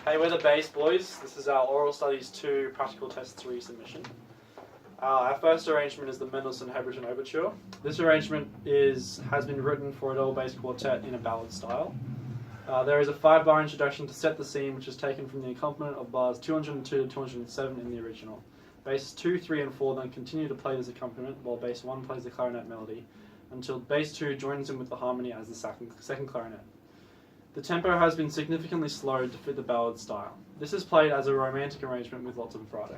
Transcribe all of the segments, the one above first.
Hey, we're the Bass Boiz. This is our Oral Studies 2 Practical Test 3 submission. Our first arrangement is the Mendelssohn-Hebrechen Overture. This arrangement has been written for a double bass quartet in a ballad style. There is a 5-bar introduction to set the scene, which is taken from the accompaniment of bars 202 to 207 in the original. Basses 2, 3, and 4 then continue to play this accompaniment, while bass 1 plays the clarinet melody, until bass 2 joins in with the harmony as the second clarinet. The tempo has been significantly slowed to fit the ballad style. This is played as a romantic arrangement with lots of vibrato.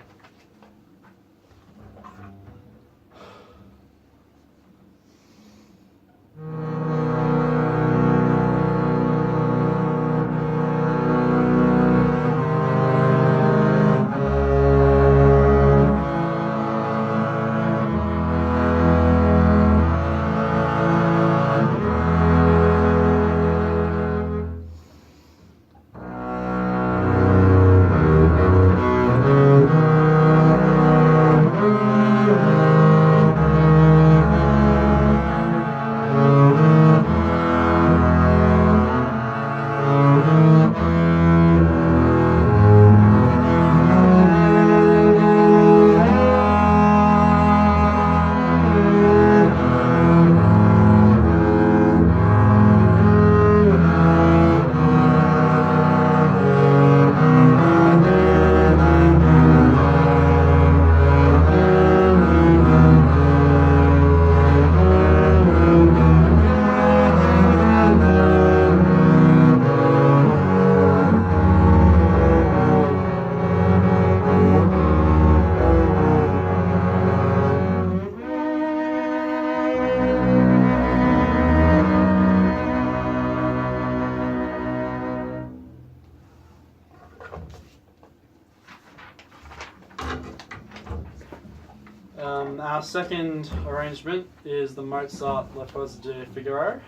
Our second arrangement is the Mozart La Fosse de Figaro.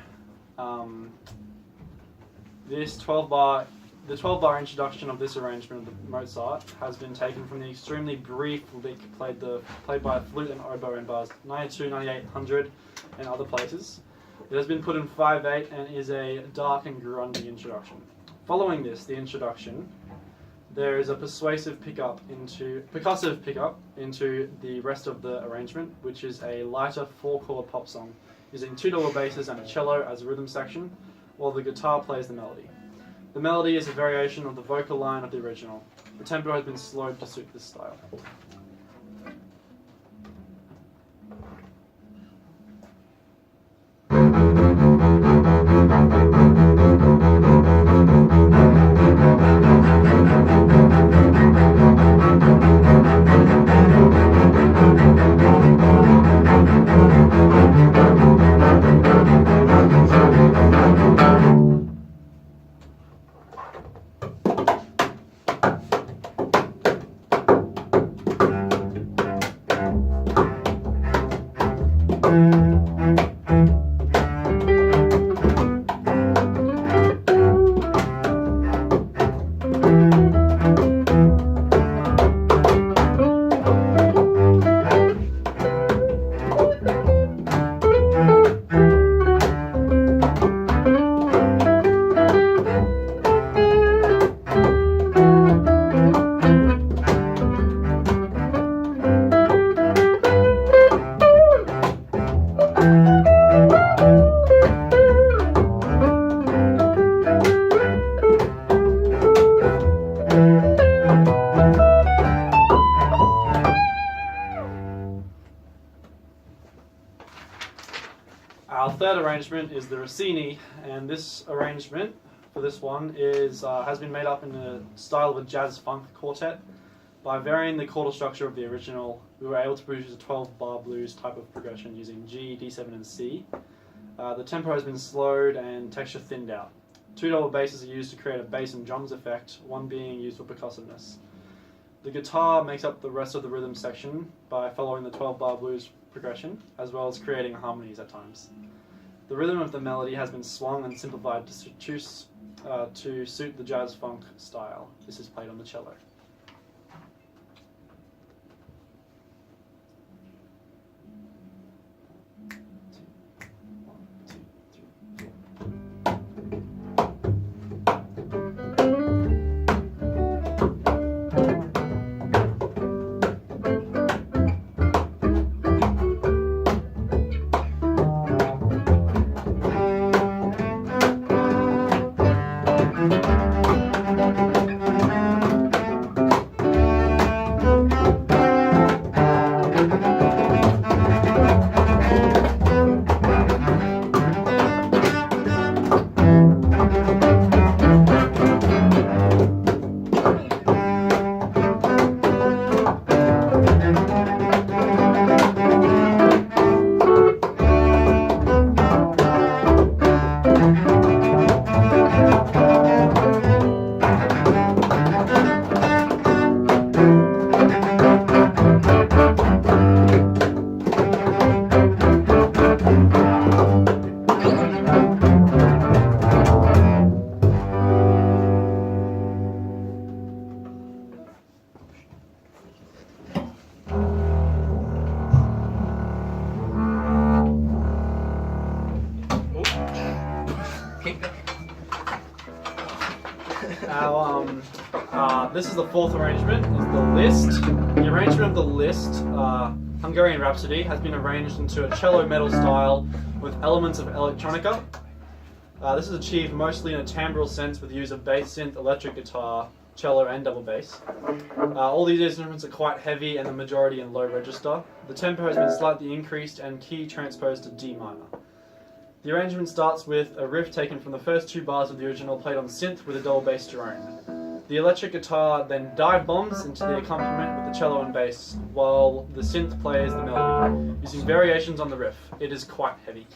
The 12-bar introduction of this arrangement of the Mozart has been taken from the extremely brief lick played by flute and oboe in bars 92, 98, 100, and other places. It has been put in 5/8 and is a dark and grungy introduction. Following this, the introduction, there is a percussive pickup into the rest of the arrangement, which is a lighter 4-chord pop song, using 2 double basses and a cello as a rhythm section, while the guitar plays the melody. The melody is a variation of the vocal line of the original. The tempo has been slowed to suit this style. Our third arrangement is the Rossini, and this arrangement for this one has been made up in the style of a jazz funk quartet. By varying the chordal structure of the original, we were able to produce a 12-bar blues type of progression using G, D7, and C. The tempo has been slowed and texture thinned out. 2 double basses are used to create a bass and drums effect, one being used for percussiveness. The guitar makes up the rest of the rhythm section by following the 12-bar blues progression, as well as creating harmonies at times. The rhythm of the melody has been swung and simplified to suit the jazz funk style. This is played on the cello. Keep going. This is the fourth arrangement, is the list. The arrangement of the list, Hungarian Rhapsody, has been arranged into a cello metal style with elements of electronica. This is achieved mostly in a timbral sense with the use of bass, synth, electric guitar, cello and double bass. All these instruments are quite heavy and the majority in low register. The tempo has been slightly increased and key transposed to D minor. The arrangement starts with a riff taken from the first two bars of the original played on synth with a double bass drone. The electric guitar then dive bombs into the accompaniment with the cello and bass, while the synth plays the melody, using variations on the riff. It is quite heavy.